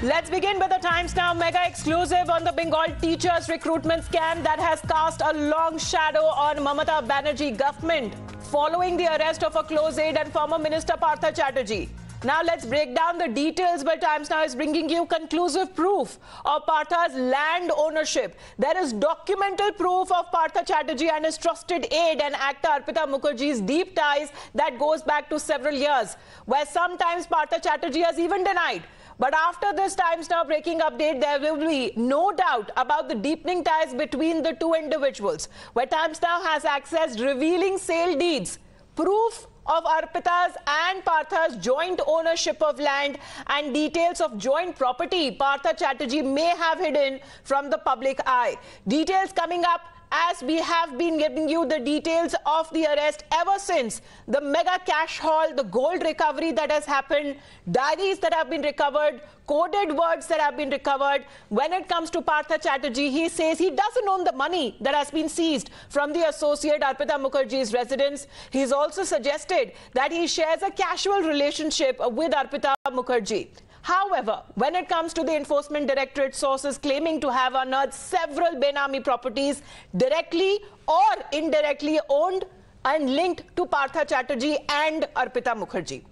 Let's begin with the Times Now mega exclusive on the Bengal teachers recruitment scam that has cast a long shadow on Mamata Banerjee government following the arrest of a close aide and former minister Partha Chatterjee. Now let's break down the details, but Times Now is bringing you conclusive proof of Partha's land ownership. There is documental proof of Partha Chatterjee and his trusted aide and actor Arpita Mukherjee's deep ties that goes back to several years, where sometimes Partha Chatterjee has even denied. But after this Times Now breaking update, there will be no doubt about the deepening ties between the two individuals, where Times Now has accessed revealing sale deeds, proof of Arpita's and Partha's joint ownership of land and details of joint property Partha Chatterjee may have hidden from the public eye. Details coming up as we have been giving you the details of the arrest ever since the mega cash haul, the gold recovery that has happened, diaries that have been recovered, coded words that have been recovered. When it comes to Partha Chatterjee, he says he doesn't own the money that has been seized from the associate Arpita Mukherjee's residence. He's also suggested that he shares a casual relationship with Arpita Mukherjee. However, when it comes to the Enforcement Directorate sources claiming to have unearthed several Benami properties directly or indirectly owned and linked to Partha Chatterjee and Arpita Mukherjee.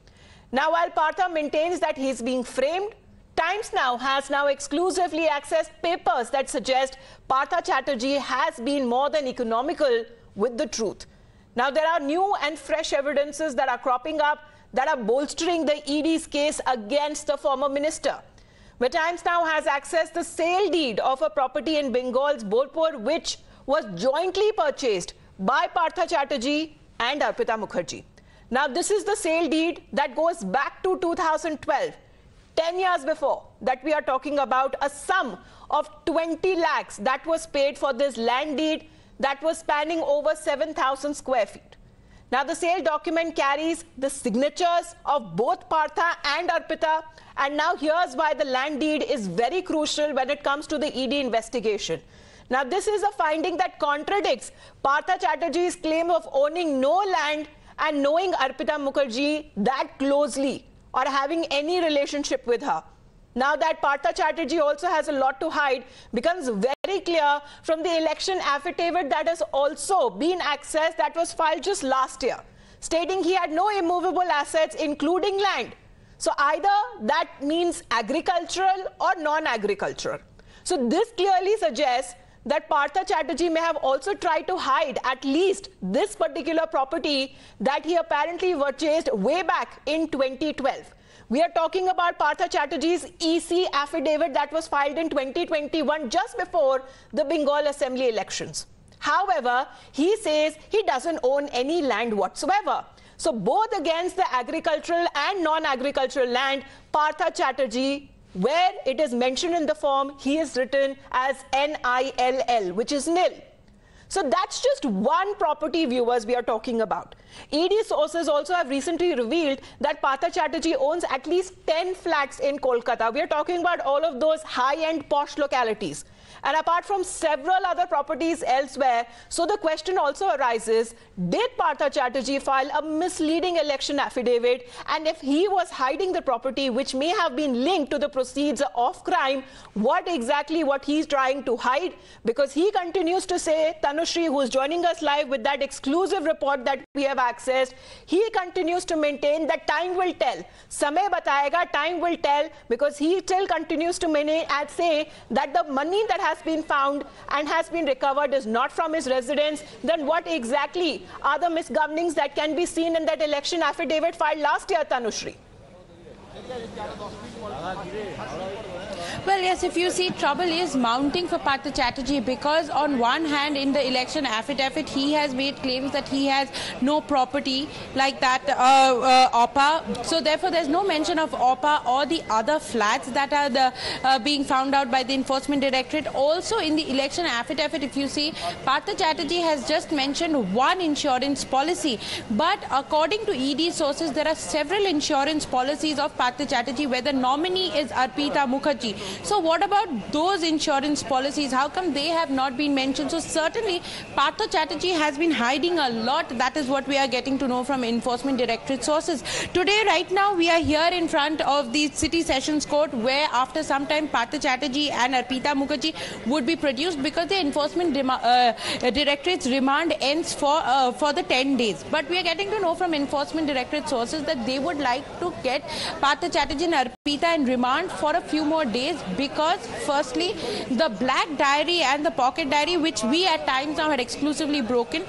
Now, while Partha maintains that he is being framed, Times Now has now exclusively accessed papers that suggest Partha Chatterjee has been more than economical with the truth. Now, there are new and fresh evidences that are cropping up that are bolstering the ED's case against the former minister. The Times Now has accessed the sale deed of a property in Bengal's Bolpur, which was jointly purchased by Partha Chatterjee and Arpita Mukherjee. Now, this is the sale deed that goes back to 2012, 10 years before that we are talking about. A sum of 20 lakhs that was paid for this land deed that was spanning over 7,000 square feet. Now, the sale document carries the signatures of both Partha and Arpita, and now here's why the land deed is very crucial when it comes to the ED investigation. Now, this is a finding that contradicts Partha Chatterjee's claim of owning no land and knowing Arpita Mukherjee that closely or having any relationship with her. Now that Partha Chatterjee also has a lot to hide becomes very clear from the election affidavit that has also been accessed, that was filed just last year, stating he had no immovable assets including land. So either that means agricultural or non-agricultural. So this clearly suggests that Partha Chatterjee may have also tried to hide at least this particular property that he apparently purchased way back in 2012. We are talking about Partha Chatterjee's EC affidavit that was filed in 2021, just before the Bengal Assembly elections. However, he says he doesn't own any land whatsoever. So both against the agricultural and non-agricultural land, Partha Chatterjee, where it is mentioned in the form, he is written as NILL, which is nil. So that's just one property, viewers, we are talking about. ED sources also have recently revealed that Partha Chatterjee owns at least 10 flats in Kolkata. We are talking about all of those high-end posh localities, and apart from several other properties elsewhere. So the question also arises, did Partha Chatterjee file a misleading election affidavit? And if he was hiding the property which may have been linked to the proceeds of crime, what he's trying to hide? Because he continues to say, Tanushri, who is joining us live with that exclusive report that we have accessed, he continues to maintain that time will tell. Samay batayega, time will tell, because he still continues to maintain and say that the money that has been found and has been recovered is not from his residence. Then what exactly are the misgovernings that can be seen in that election affidavit filed last year, Tanushri? Well, yes, if you see, trouble is mounting for Partha Chatterjee, because on one hand, in the election affidavit, he has made claims that he has no property like that OPA. So therefore, there's no mention of OPA or the other flats that are being found out by the Enforcement Directorate. Also, in the election affidavit, if you see, Partha Chatterjee has just mentioned one insurance policy. But according to ED sources, there are several insurance policies of Partha Chatterjee where the nominee is Arpita Mukherjee. So what about those insurance policies? How come they have not been mentioned? So certainly Partha Chatterjee has been hiding a lot. That is what we are getting to know from Enforcement Directorate sources. Today, right now, we are here in front of the City Sessions Court, where after some time Partha Chatterjee and Arpita Mukherjee would be produced because the Enforcement Directorate's remand ends for the 10 days. But we are getting to know from Enforcement Directorate sources that they would like to get Partha Chatterjee and Arpita in remand for a few more days, because firstly, the black diary and the pocket diary, which we at times now had exclusively broken,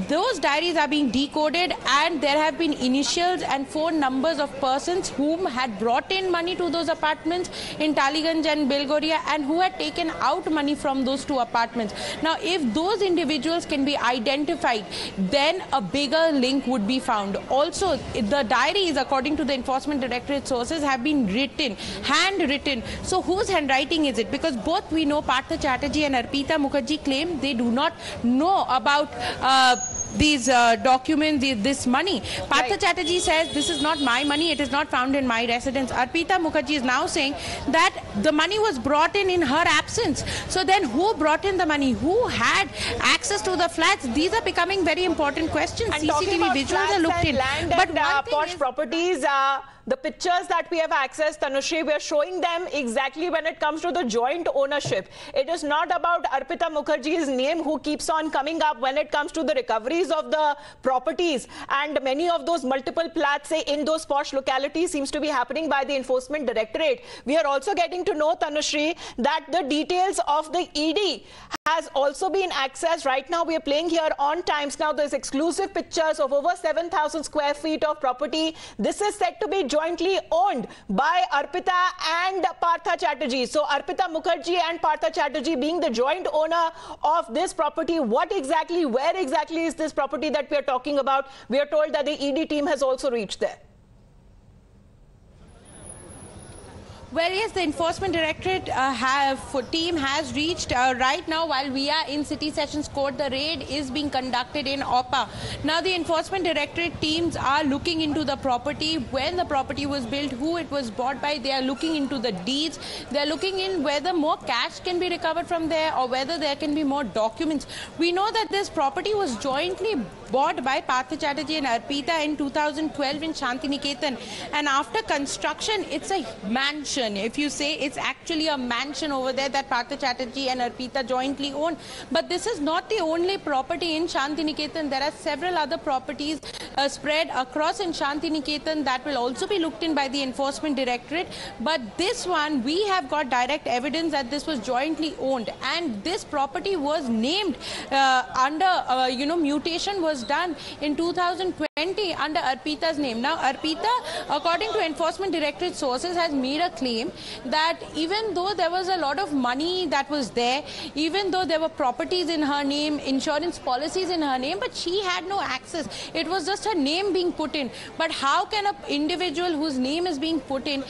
those diaries are being decoded, and there have been initials and phone numbers of persons whom had brought in money to those apartments in Taliganj and Belgoria and who had taken out money from those two apartments. Now, if those individuals can be identified, then a bigger link would be found. Also, the diaries, according to the Enforcement Directorate sources, have been written, handwritten. So whose handwriting is it? Because both we know Partha Chatterjee and Arpita Mukherjee claim they do not know about these documents, this money. Partha Chatterjee says this is not my money, it is not found in my residence. Arpita Mukherjee is now saying that the money was brought in her absence. So then who brought in the money? Who had access to the flats? These are becoming very important questions. And CCTV visuals are looked in. Land but and posh properties, the pictures that we have accessed, Tanushree, we are showing them exactly when it comes to the joint ownership. It is not about Arpita Mukherjee's name who keeps on coming up when it comes to the recoveries of the properties, and many of those multiple flats, say, in those posh localities seems to be happening by the Enforcement Directorate. We are also getting to know, Tanushree, that the details of the ED has also been accessed. Right now we are playing here on Times Now. There's exclusive pictures of over 7,000 square feet of property. This is said to be jointly owned by Arpita and Partha Chatterjee. So Arpita Mukherjee and Partha Chatterjee being the joint owner of this property. What exactly, where exactly is this property that we are talking about? We are told that the ED team has also reached there. Well, yes, the Enforcement Directorate team has reached right now. While we are in City Sessions Court, the raid is being conducted in Oppa. Now, the Enforcement Directorate teams are looking into the property, when the property was built, who it was bought by. They are looking into the deeds. They are looking in whether more cash can be recovered from there or whether there can be more documents. We know that this property was jointly bought by Partha Chatterjee and Arpita in 2012 in Shantiniketan. And after construction, it's a mansion. If you say it's actually a mansion over there that Partha Chatterjee and Arpita jointly own. But this is not the only property in Shantiniketan. There are several other properties spread across in Shantiniketan that will also be looked in by the Enforcement Directorate. But this one, we have got direct evidence that this was jointly owned. And this property was named under, mutation was done in 2020 under Arpita's name. Now, Arpita, according to Enforcement Directorate sources, has made a claim that even though there was a lot of money that was there, even though there were properties in her name, insurance policies in her name, but she had no access. It was just her name being put in. But how can an individual whose name is being put in,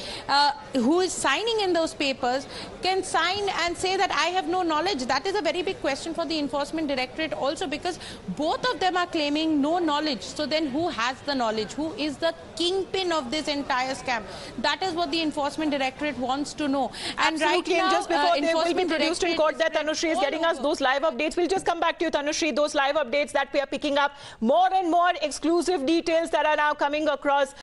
who is signing in those papers, can sign and say that I have no knowledge? That is a very big question for the Enforcement Directorate also, because both of them are claiming no knowledge. So then who has the knowledge? Who is the kingpin of this entire scam? That is what the Enforcement Directorate wants to know. And absolutely. right now, and just before they will be produced in court, that Tanushree is getting us those live updates. We'll just come back to you, Tanushree, those live updates that we are picking up. More and more exclusive details that are now coming across.